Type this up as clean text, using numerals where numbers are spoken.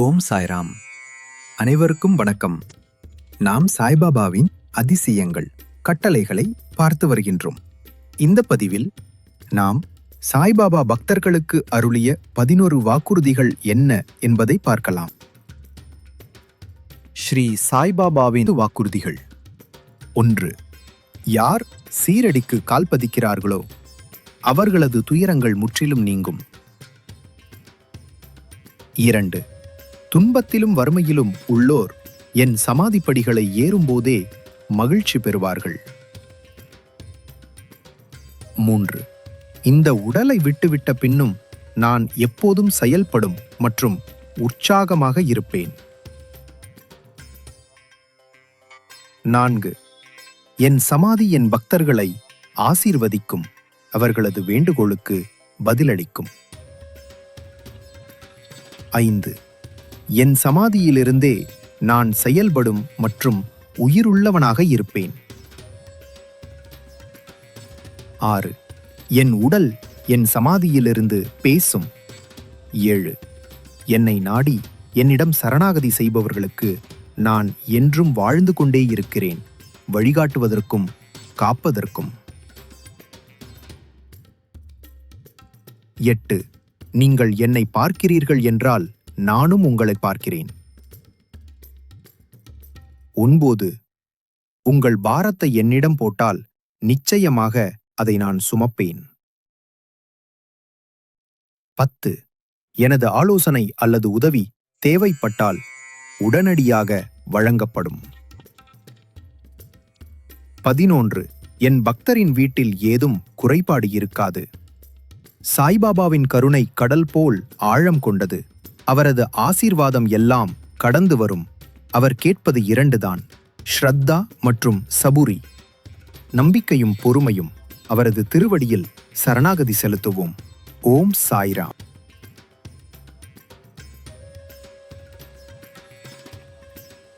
ஓம் சாய்ராம். அனைவருக்கும் வணக்கம். நாம் சாய்பாபாவின் அதிசயங்கள் கட்டளைகளை பார்த்து வருகின்றோம். இந்த பதிவில் நாம் சாய்பாபா பக்தர்களுக்கு அருளிய 11 வாக்குறுதிகள் என்ன என்பதை பார்க்கலாம். ஸ்ரீ சாய்பாபாவின் வாக்குறுதிகள். 1. யார் சீரடிக்கு கால் பதிக்கிறார்களோ அவர்களது துயரங்கள் முற்றிலும் நீங்கும். 2. துன்பத்திலும் வறுமையிலும் உள்ளோர் என் சமாதிப்படிகளை ஏறும்போதே மகிழ்ச்சி பெறுவார்கள். 3. இந்த உடலை விட்டுவிட்ட பின்னும் நான் எப்போதும் செயல்படும் மற்றும் உற்சாகமாக இருப்பேன். 4. என் சமாதி என் பக்தர்களை ஆசீர்வதிக்கும், அவர்களது வேண்டுகோளுக்கு பதிலளிக்கும். 5. என் சமாதியிலிருந்தே நான் செயல்படும் மற்றும் உயிருள்ளவனாக இருப்பேன். 6. என் உடல் என் சமாதியிலிருந்து பேசும். 7. என்னை நாடி என்னிடம் சரணாகதி செய்பவர்களுக்கு நான் என்றும் வாழ்ந்து கொண்டே இருக்கிறேன், வழிகாட்டுவதற்கும் காப்பதற்கும். 8. நீங்கள் என்னை பார்க்கிறீர்கள் என்றால் நானும் உங்களை பார்க்கிறேன். 9. உங்கள் பாரத்தை என்னிடம் போட்டால் நிச்சயமாக அதை நான் சுமப்பேன். 10. எனது ஆலோசனை அல்லது உதவி தேவைப்பட்டால் உடனடியாக வழங்கப்படும். 11. என் பக்தரின் வீட்டில் ஏதும் குறைபாடு இருக்காது. சாய்பாபாவின் கருணை கடல் போல் ஆழம் கொண்டது. அவரது ஆசீர்வாதம் எல்லாம் கடந்து வரும். அவர் கேட்பது 2 தான், ஸ்ரத்தா மற்றும் சபுரி, நம்பிக்கையும் பொறுமையும். அவரது திருவடியில் சரணாகதி செலுத்துவோம். ஓம் சாய்ராம்.